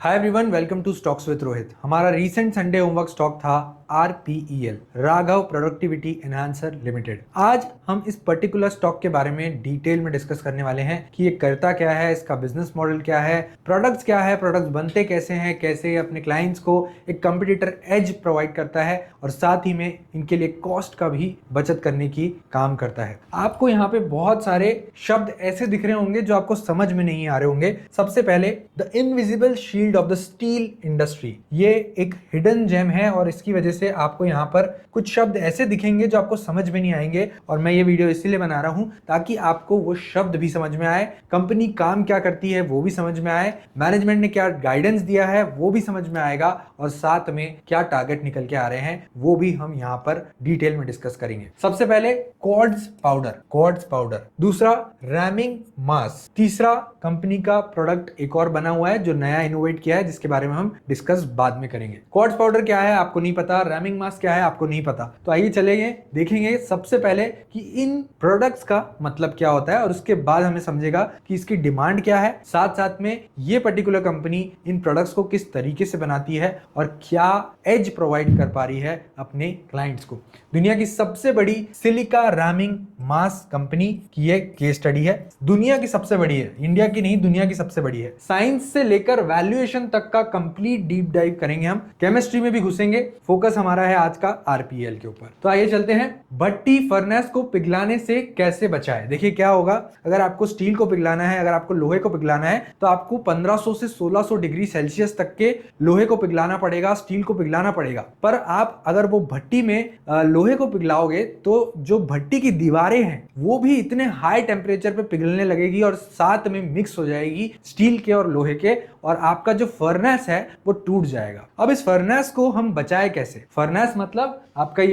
Hi everyone, welcome to stocks with Rohit. हमारा recent Sunday homework stock था RPEL, Raghav Productivity Enhancer Limited. आज हम इस पर्टिकुलर स्टॉक के बारे में डिटेल में डिस्कस करने वाले हैं कि ये करता क्या है, इसका बिजनेस मॉडल क्या है, प्रोडक्ट्स क्या है, प्रोडक्ट्स बनते कैसे हैं, कैसे अपने क्लाइंट्स को एक कंपटीटर एज प्रोवाइड करता है और साथ ही में इनके लिए कॉस्ट का भी बचत करने की काम करता है। आपको यहाँ पे बहुत सारे शब्द ऐसे दिख रहे होंगे जो आपको समझ में नहीं आ रहे होंगे। सबसे पहले the invisible shield of the steel industry, ये एक हिडन जेम है और इसकी वजह से आपको यहाँ पर कुछ शब्द ऐसे दिखेंगे जो आपको समझ में नहीं आएंगे। और मैं ये वीडियो इसीलिए बना रहा हूं ताकि आपको वो शब्द भी समझ में आए, कंपनी काम क्या करती है वो भी समझ में आए, मैनेजमेंट ने क्या गाइडेंस दिया है वो भी समझ में आएगा और साथ में क्या टारगेट निकल के आ रहे हैं वो भी हम यहाँ पर डिटेल में डिस्कस करेंगे। सबसे पहले क्वार्ट्ज पाउडर, दूसरा रैमिंग मास, तीसरा कंपनी का प्रोडक्ट एक और बना हुआ है जो नया इनोवेट किया है जिसके बारे में हम डिस्कस बाद में करेंगे। क्वार्ट्ज पाउडर क्या है आपको नहीं पता, रैमिंग मास क्या है आपको नहीं पता, तो आइए चलेंगे देखेंगे सबसे पहले कि इन प्रोडक्ट्स का मतलब क्या होता है और उसके बाद हमें समझेगा कि इसकी डिमांड क्या है, साथ साथ में ये पर्टिकुलर कंपनी इन प्रोडक्ट्स को किस तरीके से बनाती है और क्या एज प्रोवाइड कर पा रही है अपने क्लाइंट्स को। दुनिया की सबसे बड़ी सिलिका रैमिंग मास कंपनी की ये केस स्टडी है, दुनिया की सबसे बड़ी है, इंडिया की नहीं दुनिया की सबसे बड़ी है। साइंस से लेकर वैल्यूएशन तक का कंप्लीट डीप डाइव करेंगे हम, केमिस्ट्री में भी घुसेंगे। फोकस हमारा है आज का RPEL के ऊपर। तो आइए चलते हैं, भट्टी फर्नेस को पिघलाने से कैसे बचाए। देखिए क्या होगा, अगर आपको स्टील को पिघलाना है, अगर आपको लोहे को पिघलाना है तो आपको 1500 से 1600 डिग्री सेल्सियस तक के लोहे को पिघलाना पड़ेगा, स्टील को पिघलाना पड़ेगा। पर आप अगर वो भट्टी में लोहे को पिघलाओगे तो जो भट्टी की दीवारें हैं वो भी इतने हाई टेम्परेचर पे पिघलने लगेगी और साथ में मिक्स हो जाएगी स्टील के और लोहे के, और आपका जो फर्नेस है वो टूट जाएगा। अब इस फर्नेस को हम बचाए कैसे। फर्नेस मतलब आपका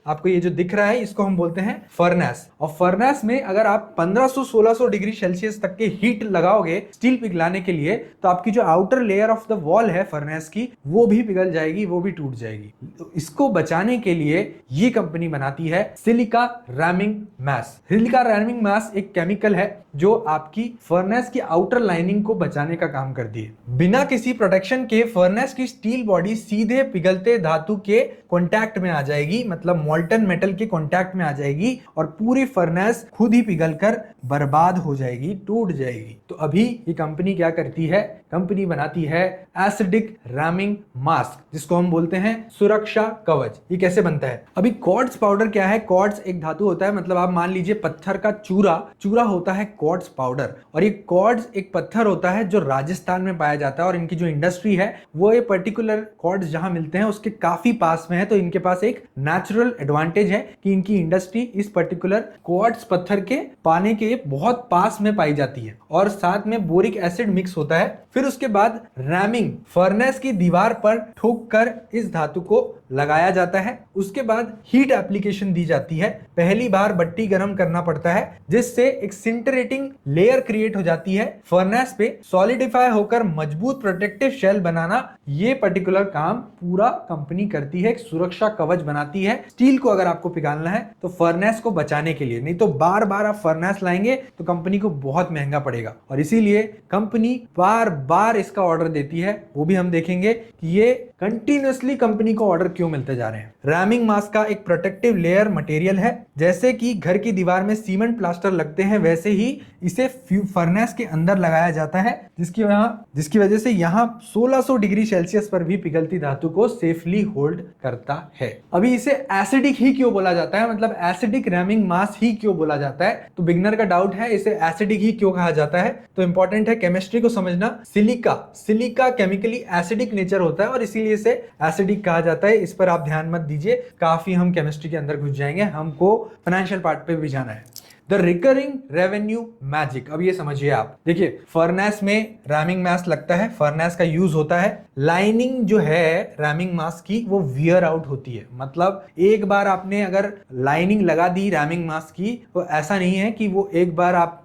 आपको ये जो दिख रहा है इसको हम बोलते हैं फर्नेस, और फर्नेस में अगर आप 1500-1600 डिग्री सेल्सियस तक के हीट लगाओगे स्टील पिघलाने के लिए तो आपकी जो outer layer of the wall है फर्नेस की वो भी पिघल जाएगी, वो भी टूट जाएगी। तो इसको बचाने के लिए ये कंपनी बनाती है सिलिका रैमिंग मास। सिलिका रैमिंग मास एक केमिकल है जो आपकी फर्नेस की आउटर लाइनिंग को बचाने का काम करती है। बिना किसी प्रोटेक्शन के फर्नेस की स्टील बॉडी सीधे पिघलते धातु के कांटेक्ट में आ जाएगी, मतलब मॉल्टन मेटल के कांटेक्ट में आ जाएगी और पूरी फर्नेस खुद ही पिघलकर बर्बाद हो जाएगी, टूट जाएगी। तो अभी ये कंपनी क्या करती है, कंपनी बनाती है एसिडिक रैमिंग मास्क जिसको हम बोलते हैं सुरक्षा कवच। ये कैसे बनता है, अभी क्वार्ट्ज पाउडर क्या है, क्वार्ट्ज एक धातु होता है, मतलब आप मान लीजिए पत्थर का चूरा होता है क्वार्ट्ज पाउडर, और ये क्वार्ट्ज एक पत्थर होता है जो राजस्थान में पाया जाता है और इनकी जो इंडस्ट्री है वो ये पर्टिकुलर क्वार्ट्ज जहां मिलते हैं उसके काफी पास में है। तो इनके पास एक नेचुरल एडवांटेज है कि इनकी इंडस्ट्री इस पर्टिकुलर क्वार्ट्ज पत्थर के पाने के बहुत पास में पाई जाती है और साथ में बोरिक एसिड मिक्स होता है। फिर उसके बाद रैमिंग, फर्नेस की दीवार पर ठोक कर इस धातु को लगाया जाता है। उसके बाद हीट एप्लीकेशन दी जाती है, पहली बार भट्टी गर्म करना पड़ता है जिससे एक सिंटरेटिंग लेयर क्रिएट हो जाती है फर्नेस पे, सॉलिडिफाई होकर मजबूत प्रोटेक्टिव शेल बनाना, ये पर्टिकुलर काम पूरा कंपनी करती है, एक सुरक्षा कवच बनाती है। स्टील को अगर आपको पिघालना है तो फर्नेस को बचाने के लिए, नहीं तो बार बार आप फर्नेस लाएंगे तो कंपनी को बहुत महंगा पड़ेगा और इसीलिए कंपनी बार बार इसका ऑर्डर देती है। वो भी हम देखेंगे कि ये कंटिन्यूअसली कंपनी को ऑर्डर क्यों मिलते जा रहे हैं। रैमिंग मास का एक प्रोटेक्टिव लेयर मटेरियल है, जैसे कि घर की दीवार में सीमेंट प्लास्टर लगते हैं वैसे ही इसे फर्नेस के अंदर लगाया जाता है जिसकी वजह से यहाँ 1600 डिग्री सेल्सियस पर भी पिघलती धातु को सेफली होल्ड करता है। अभी इसे एसिडिक ही क्यों बोला जाता है, मतलब एसिडिक रैमिंग मास ही क्यों बोला जाता है, तो बिगनर का डाउट है इसे एसिडिक ही क्यों कहा जाता है। तो इंपॉर्टेंट है केमिस्ट्री को समझना। सिलिका केमिकली एसिडिक नेचर होता है और इसीलिए इसे एसिडिक कहा जाता है। इस पर आप ध्यान मत दीजिए, काफी हम केमिस्ट्री के अंदर घुस जाएंगे, हमको फाइनेंशियल पार्ट पे भी जाना है। द रिकरिंग रेवेन्यू मैजिक, अब ये समझिए आप, देखिए फर्नेस में रैमिंग मास लगता है, फर्नेस का यूज होता है, लाइनिंग जो है रैमिंग मास की वो वियर आउट होती है, मतलब एक बार आपने अगर लाइनिंग लगा दी रैमिंग मास की तो ऐसा नहीं है कि वो एक बार आप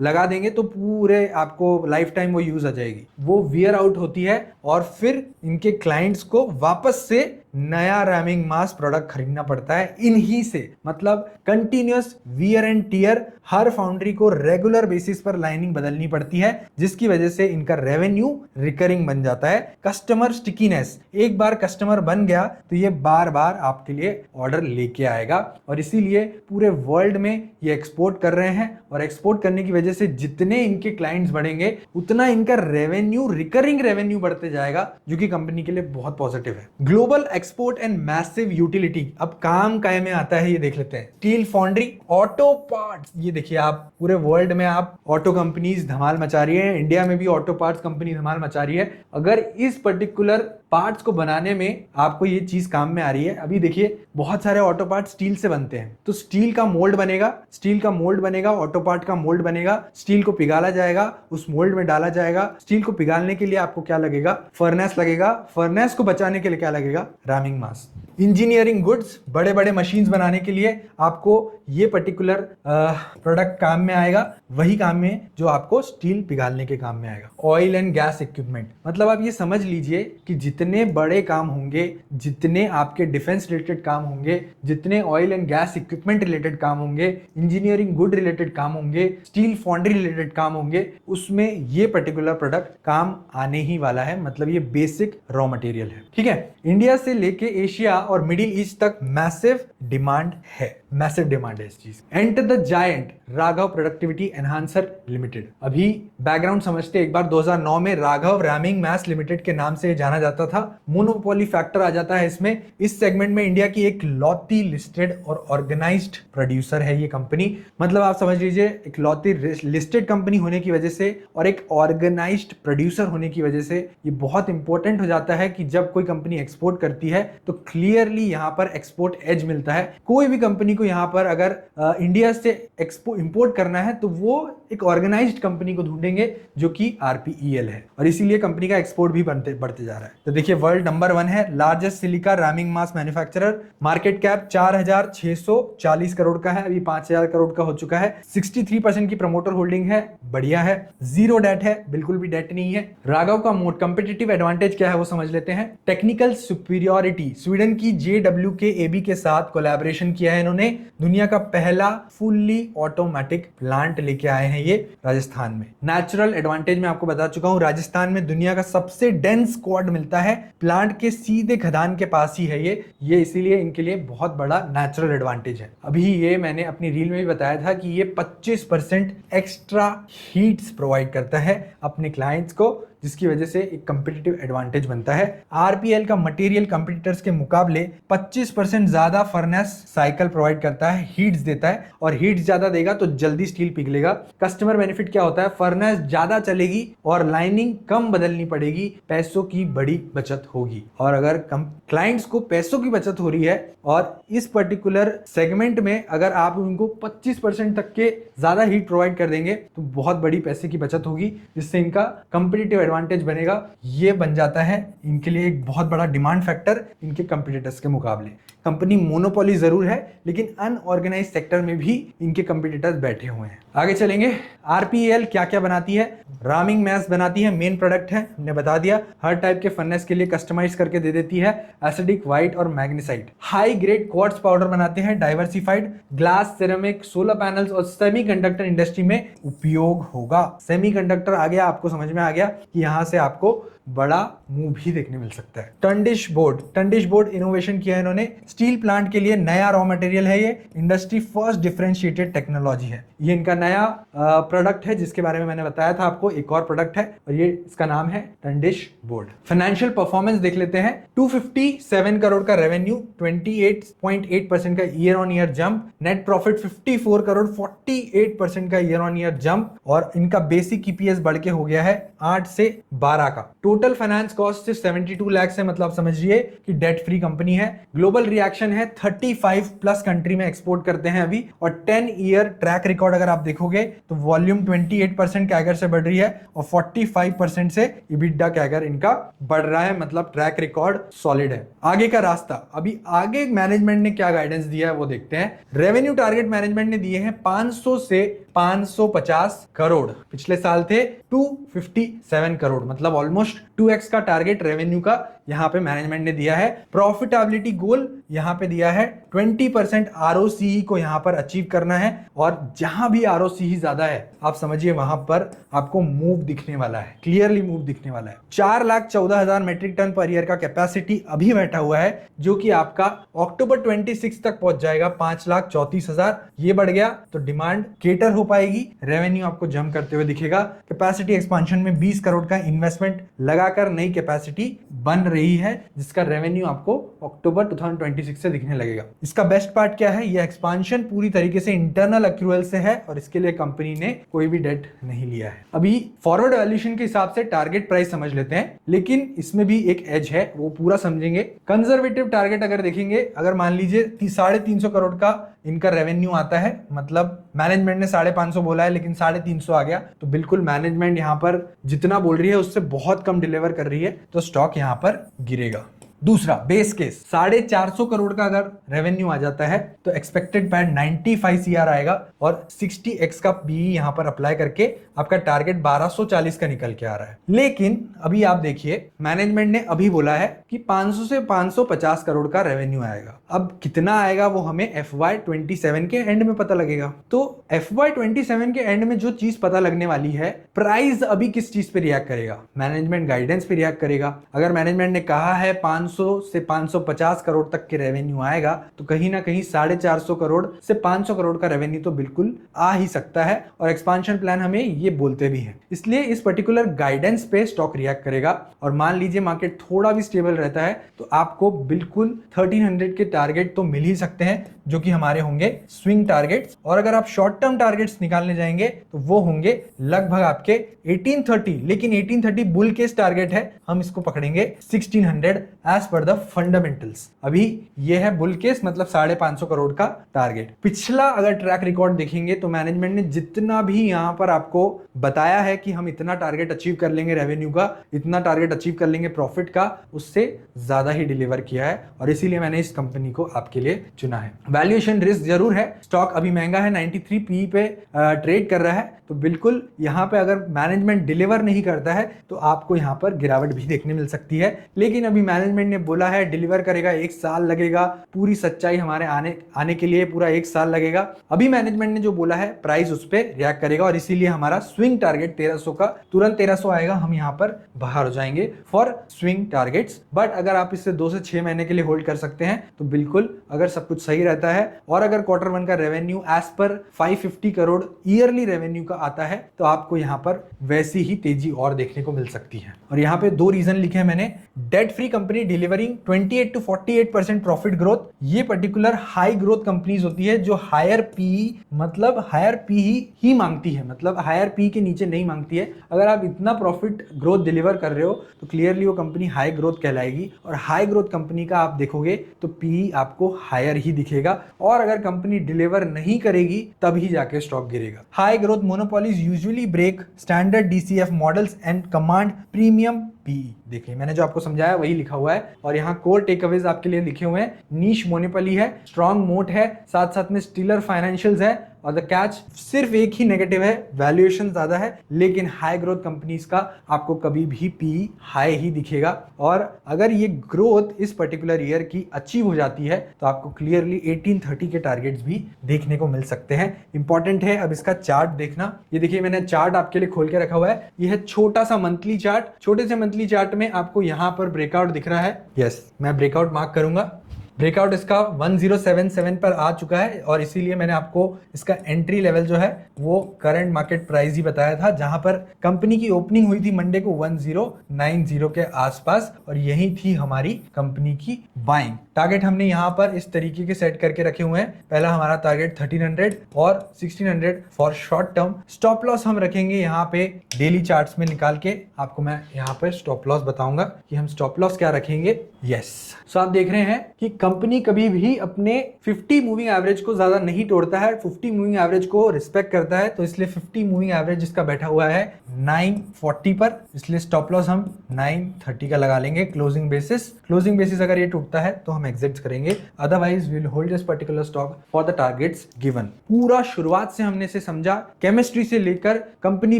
लगा देंगे तो पूरे आपको लाइफ टाइम वो यूज आ जाएगी, वो वियर आउट होती है और फिर इनके क्लाइंट्स को वापस से नया रैमिंग मास प्रोडक्ट खरीदना पड़ता है इन्हीं से। मतलब continuous wear and tear, her foundry को रेगुलर बेसिस पर लाइनिंग बदलनी पड़ती है, जिसकी वजह से इनका रेवेन्यू रिकरिंग बन जाता है। कस्टमर स्टिकीनेस, एक बार कस्टमर बन गया तो ये बार बार आपके लिए ऑर्डर लेके आएगा, और इसीलिए पूरे वर्ल्ड में ये एक्सपोर्ट कर रहे हैं, और एक्सपोर्ट करने की वजह से जितने इनके क्लाइंट्स बढ़ेंगे उतना इनका रेवेन्यू, रिकरिंग रेवेन्यू बढ़ते जाएगा, जो कि कंपनी के लिए बहुत पॉजिटिव है। Global export and massive utility, अब काम काय में आता है ये देख लेते हैं। स्टील फाउंड्री, ऑटो पार्ट्स, ये देखिए आप पूरे वर्ल्ड में आप ऑटो कंपनीज धमाल मचा रही है, इंडिया में भी ऑटो पार्ट्स कंपनी धमाल मचा रही है। अगर इस पर्टिकुलर पार्ट्स को बनाने में आपको ये चीज काम में आ रही है, अभी देखिए बहुत सारे ऑटो पार्ट स्टील से बनते हैं, तो स्टील का मोल्ड बनेगा, स्टील का मोल्ड बनेगा, ऑटो पार्ट का मोल्ड बनेगा, स्टील को पिघाला जाएगा, उस मोल्ड में डाला जाएगा। स्टील को पिघालने के लिए आपको क्या लगेगा? फर्नेस लगेगा। फर्नेस को बचाने के लिए क्या लगेगा? रैमिंग मास। इंजीनियरिंग गुड्स, बड़े बड़े मशीन्स बनाने के लिए आपको ये पर्टिकुलर प्रोडक्ट काम में आएगा, वही काम में जो आपको स्टील पिघालने के काम में आएगा। ऑयल एंड गैस इक्विपमेंट, मतलब आप ये समझ लीजिए कि जितने बड़े काम होंगे, जितने आपके डिफेंस रिलेटेड काम होंगे, जितने oil and gas equipment related काम होंगे, इंजीनियरिंग गुड रिलेटेड काम होंगे, स्टील फाउंड्री रिलेटेड काम होंगे, उसमें ये पर्टिकुलर प्रोडक्ट काम आने ही वाला है। मतलब ये बेसिक रॉ मटेरियल है, ठीक है। इंडिया से लेके एशिया और मिडिल ईस्ट तक मैसिव डिमांड है, मैसिव डिमांड है इस चीज। Enter the giant, Raghav Productivity Enhancer limited. अभी बैकग्राउंड समझते एक बार, 2009 में राघव रैमिंग मैस लिमिटेड के नाम से जाना जाता था। मोनोपोली फैक्टर आ जाता है इसमें। इस सेगमेंट में इंडिया की एक लौती लिस्टेड और ऑर्गेनाइज्ड प्रोड्यूसर है ये कंपनी। मतलब आप समझ लीजिए एक लौती लिस्टेड कंपनी होने की वजह से और एक ऑर्गेनाइज्ड प्रोड्यूसर होने की वजह से ये बहुत इंपॉर्टेंट हो जाता है कि जब कोई कंपनी एक्सपोर्ट करती है तो क्लियरली यहाँ पर एक्सपोर्ट एज मिलता है। कोई भी कंपनी को यहाँ पर अगर इंडिया से इंपोर्ट करना है तो वो एक ऑर्गेनाइज्ड कंपनी को ढूंढेंगे जो कि RPEL है, और इसीलिए कंपनी का एक्सपोर्ट भी बढ़ते जा रहा है। तो देखिए वर्ल्ड नंबर 1 है लार्जेस्ट सिलिका रैमिंग मास मैन्युफैक्चरर। मार्केट कैप 4640 करोड़ का है, अभी 5000 करोड़ का हो चुका है। 63% की प्रमोटर होल्डिंग है, बढ़िया है। जीरो डेट है, बिल्कुल भी डेट नहीं है। राघव का मोट कंपिटिटिव एडवांटेज क्या है वो समझ लेते हैं। टेक्निकल सुपीरियोरिटी, स्वीडन की JWK के साथ कोलैबोरेशन किया है इन्होंने। दुनिया का पहला फुल्ली ऑटोमेटिक प्लांट लेके आए हैं ये राजस्थान में। नेचुरल एडवांटेज मैं आपको बता चुका हूं, राजस्थान में दुनिया का सबसे डेंस क्वाड मिलता है, प्लांट के सीधे खदान के पास ही है ये इसीलिए इनके लिए बहुत बड़ा नेचुरल एडवांटेज है। अभी ये मैंने अपनी रील में भी बताया था कि ये 25% एक्स्ट्रा हीट्स प्रोवाइड करता है अपने क्लाइंट्स को, जिसकी वजह से एक कंपिटिटिव एडवांटेज बनता है। RPL का मटेरियल कंपिटिटर्स के मुकाबले 25% ज्यादा फर्नेस साइकिल प्रोवाइड करता है, हीट्स देता है, और हीट्स ज्यादा देगा तो जल्दी स्टील पिघलेगा। कस्टमर बेनिफिट क्या होता है? फर्नेस ज्यादा चलेगी और लाइनिंग कम बदलनी पड़ेगी, पैसों की बड़ी बचत होगी। और अगर क्लाइंट्स को पैसों की बचत हो रही है और इस पर्टिकुलर सेगमेंट में अगर आप उनको 25% तक के ज्यादा हीट प्रोवाइड कर देंगे तो बहुत बड़ी पैसे की बचत होगी, जिससे इनका कंपिटिटिव एडवांटेज बनेगा। ये बन जाता है इनके लिए एक बहुत बड़ा डिमांड फैक्टर इनके कंपटीटर्स के मुकाबले। कंपनी मोनोपोली जरूर है, लेकिन अनऑर्गेनाइज सेक्टर में भी इनके कंपटीटर्स बैठे हुए हैं। आगे चलेंगे। RPEL क्या क्या बनाती है? रामिंग मैस बनाती है, मेन प्रोडक्ट है, हमने बता दिया। हर टाइप के फर्नेस के लिए कस्टमाइज करके दे देती है। एसिडिक, व्हाइट और magnesite. High grade quartz powder बनाते हैं, diversified glass, ceramic, solar panels और सेमीकंडक्टर इंडस्ट्री में उपयोग होगा। सेमीकंडक्टर आ गया, आपको समझ में आ गया कि यहां से आपको बड़ा मुंह भी देखने मिल सकता है। टंडिश बोर्ड इनोवेशन किया है इन्होंने। स्टील प्लांट के लिए नया रॉ मटेरियल है ये, इंडस्ट्री फर्स्ट डिफरेंशिएटेड टेक्नोलॉजी है। ये इनका नया प्रोडक्ट है जिसके बारे में मैंने बताया था आपको। एक और प्रोडक्ट है और ये इसका नाम है टंडिश बोर्ड। फाइनेंशियल परफॉर्मेंस देख लेते हैं। 257 करोड़ का रेवेन्यू, 28.8% का year on year jump. Net profit 54 crore, 48% का ईयर ऑन ईयर जंप। और इनका बेसिक EPS बढ़ के हो गया है 8 से 12 का। टोटल फाइनेंस कॉस्ट सिर्फ 72 लाख है, मतलब समझिए कि डेट फ्री कंपनी है। ग्लोबल रिएक्शन है, 35 प्लस कंट्री में एक्सपोर्ट करते हैं अभी। और 10 ईयर ट्रैक रिकॉर्ड अगर आप देखोगे तो वॉल्यूम 28% कैगर से बढ़ रही है और 45% से EBITDA कैगर इनका बढ़ रहा है, मतलब ट्रैक रिकॉर्ड सॉलिड है। आगे का रास्ता, अभी आगे मैनेजमेंट ने क्या गाइडेंस दिया है वो देखते हैं। रेवेन्यू टारगेट मैनेजमेंट ने दिए हैं 500 से 550 करोड़, पिछले साल थे 257 करोड़, मतलब ऑलमोस्ट 2x का टारगेट रेवेन्यू का यहाँ पे मैनेजमेंट ने दिया है। प्रॉफिटेबिलिटी गोल यहाँ पे दिया है 20% ROCE को यहाँ पर अचीव करना है, और जहां भी ROCE ज्यादा है आप समझिए वहां पर आपको मूव दिखने वाला है, क्लियरली मूव दिखने वाला है। 4,14,000 मेट्रिक टन पर ईयर का कैपेसिटी अभी बैठा हुआ है, जो कि आपका अक्टूबर 26 तक पहुंच जाएगा 5,34,000। ये बढ़ गया तो डिमांड केटर हो पाएगी, रेवेन्यू आपको जंप करते हुए दिखेगा। कैपेसिटी एक्सपांशन में 20 करोड़ का इन्वेस्टमेंट लगाकर नई कैपेसिटी बन रही है, जिसका रेवेन्यू आपको अक्टूबर 2026 से दिखने लगेगा। इसका बेस्ट पार्ट क्या है, यह एक्सपांशन पूरी तरीके से इंटरनल एक्रूअल से है, और इसके लिए कंपनी ने कोई भी डेट नहीं लिया है। अभी फॉरवर्ड वैल्यूएशन के हिसाब से टारगेट प्राइस समझ लेते हैं, लेकिन इसमें भी एक एज है, वो पूरा समझेंगे। कंजर्वेटिव टारगेट अगर देखेंगे, अगर मान लीजिए 350 करोड़ का इनका रेवेन्यू आता है, मतलब मैनेजमेंट ने 550 बोला है लेकिन 350 आ गया, तो बिल्कुल मैनेजमेंट यहां पर जितना बोल रही है उससे बहुत कम डिलीवर कर रही है, तो स्टॉक यहां पर गिरेगा। दूसरा बेस केस 450 करोड़ का अगर रेवेन्यू आ जाता है तो एक्सपेक्टेड पैट 95 CR आएगा, और 60x का PE यहां पर अप्लाई करके आपका टारगेट 1240 का निकल के आ रहा है। लेकिन अभी आप देखिए, मैनेजमेंट ने अभी बोला है कि 500 से 550 करोड़ का रेवेन्यू आएगा। अब कितना आएगा वो हमें FY27 के एंड में पता लगेगा। तो FY27 के एंड में जो चीज पता लगने वाली है, प्राइस अभी किस चीज पे रिएक्ट करेगा, मैनेजमेंट गाइडेंस पे रिएक्ट करेगा। अगर मैनेजमेंट ने कहा है 500 से 550 करोड़ तक के रेवेन्यू आएगा, तो कहीं ना कहीं 450 करोड़ से 500 करोड़ का रेवेन्यू तो बिल्कुल आ ही सकता है, और एक्सपांशन प्लान हमें ये बोलते भी हैं। इसलिए इस पर्टिकुलर गाइडेंस पे स्टॉक रिएक्ट करेगा, और मान लीजिए मार्केट थोड़ा भी स्टेबल रहता है तो आपको बिल्कुल 1300 के टारगेट तो मिल ही सकते हैं, जो कि हमारे होंगे स्विंग टारगेट्स। और अगर आप शॉर्ट टर्म टारगेट्स निकालने जाएंगे तो वो होंगे लगभग आपके 1830, लेकिन 1830 बुल केस टारगेट है, हम इसको पकड़ेंगे 1600 एज पर द फंडामेंटल्स। अभी ये है बुल केस, मतलब 550 करोड़ का टारगेट। पिछला अगर ट्रैक रिकॉर्ड देखेंगे तो मैनेजमेंट ने जितना भी यहां पर आपको बताया है कि हम इतना टारगेट अचीव कर लेंगे रेवेन्यू का, इतना टारगेट अचीव कर लेंगे प्रॉफिट का, उससे ज्यादा ही डिलीवर किया है, और इसीलिए मैंने इस कंपनी को आपके लिए चुना है। वैल्यूएशन रिस्क जरूर है, स्टॉक अभी महंगा है, 93 PE पे ट्रेड कर रहा है, तो बिल्कुल यहां पे अगर मैनेजमेंट डिलीवर नहीं करता है तो आपको यहां पर गिरावट भी देखने मिल सकती है। लेकिन अभी मैनेजमेंट ने बोला है डिलीवर करेगा, 1 साल लगेगा, पूरी सच्चाई हमारे आने के लिए पूरा 1 साल लगेगा। अभी मैनेजमेंट ने जो बोला है प्राइस उस पर रिएक्ट करेगा, और इसीलिए हमारा स्विंग टारगेट 1300 का, तुरंत 1300 आएगा, हम यहाँ पर बाहर हो जाएंगे फॉर स्विंग टारगेट्स। बट अगर आप इसे 2 से 6 महीने के लिए होल्ड कर सकते हैं तो बिल्कुल, अगर सब कुछ सही रहता है, और अगर Q1 का revenue as per 550 crore yearly revenue का आता है, तो आपको यहाँ पर वैसी ही तेजी और देखने को मिल सकती है। और यहाँ पे 2 रीजन लिखे हैं मैंने, debt free company delivering 28 to 48% profit growth. ये पर्टिकुलर हाई ग्रोथ कंपनीज होती है जो हायर पीई, मतलब हायर पीई ही मांगती है, मतलब हायर पी के नीचे नहीं मांगती है। अगर आप इतना प्रॉफिट ग्रोथ डिलीवर कर रहे हो तो क्लियरली वो कंपनी हाई ग्रोथ कहलाएगी, और हाई ग्रोथ कंपनी का आप देखोगे तो पीई आपको हायर ही दिखेगा, और अगर कंपनी डिलीवर नहीं करेगी तभी जाके स्टॉक गिरेगा। High growth monopolies usually break standard DCF models and command premium PE। देखिए मैंने जो आपको समझाया वही लिखा हुआ है, और यहाँ कोर टेकअवेज आपके लिए लिखे हुए हैं। नीश मोनोपोली है, स्ट्रॉन्ग मोट है, साथ साथ में स्टीलर फाइनेंशियल्स है, और द कैच सिर्फ एक ही नेगेटिव है, वैल्यूएशन ज्यादा है, लेकिन हाई ग्रोथ कंपनीज का आपको कभी भी PE हाई ही दिखेगा। और अगर ये ग्रोथ इस पर्टिकुलर ईयर की अचीव हो जाती है तो आपको क्लियरली 1830 के टारगेट्स भी देखने को मिल सकते हैं। इंपॉर्टेंट है अब इसका चार्ट देखना। ये देखिए मैंने चार्ट आपके लिए खोल के रखा हुआ है, ये है छोटा सा मंथली चार्ट। छोटे से मंथली चार्ट में आपको यहाँ पर ब्रेकआउट दिख रहा है, यस मैं ब्रेकआउट मार्क करूंगा। ब्रेकआउट इसका 1077 पर आ चुका है, और इसीलिए मैंने आपको इसका एंट्री लेवल जो है वो करंट मार्केट प्राइस ही बताया था, जहां पर कंपनी की ओपनिंग हुई थी मंडे को 1090 के आसपास, और यही थी हमारी कंपनी की बाइंग। टारगेट हमने यहाँ पर इस तरीके के सेट करके रखे हुए हैं। पहला हमारा टारगेट 1300 और 1600 for short term. Stop loss हम रखेंगे यहाँ पे डेली चार्ट्स में निकाल के, आपको मैं यहाँ पर स्टॉप लॉस बताऊंगा कि हम स्टॉप लॉस क्या रखेंगे। यस, सो आप देख रहे हैं कि कंपनी कभी भी अपने 50 मूविंग एवरेज को ज्यादा नहीं तोड़ता है, 50 मूविंग एवरेज को रिस्पेक्ट करता है। तो इसलिए 50 मूविंग एवरेज इसका बैठा हुआ है 940 पर, इसलिए स्टॉप लॉस हम 930 का लगा लेंगे क्लोजिंग बेसिस अगर ये टूटता है तो हम एग्जिट करेंगे, otherwise we will hold this particular stock for the targets given. पूरा शुरुआत से हमने इसे समझा, केमिस्ट्री से लेकर कंपनी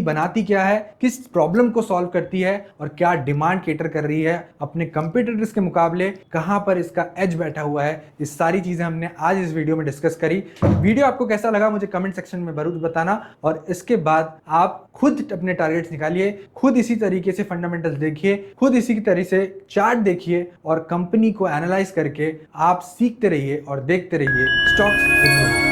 बनाती क्या है, किस प्रॉब्लम को सॉल्व करती है और क्या डिमांड केटर कर रही है अपने कंपीटिटर्स के मुकाबले, कहां पर इसका एज बैठा हुआ है, ये सारी चीजें हमने आज इस वीडियो में डिस्कस करी। वीडियो आपको कैसा लगा मुझे कमेंट सेक्शन में जरूर बताना, और इसके बाद आप खुद अपने टारगेट्स निकालिए, खुद इसी तरीके से फंडामेंटल्स देखिए, खुद इसी तरीके से चार्ट देखिए और कंपनी को एनालाइज करके आप सीखते रहिए और देखते रहिए स्टॉक्स।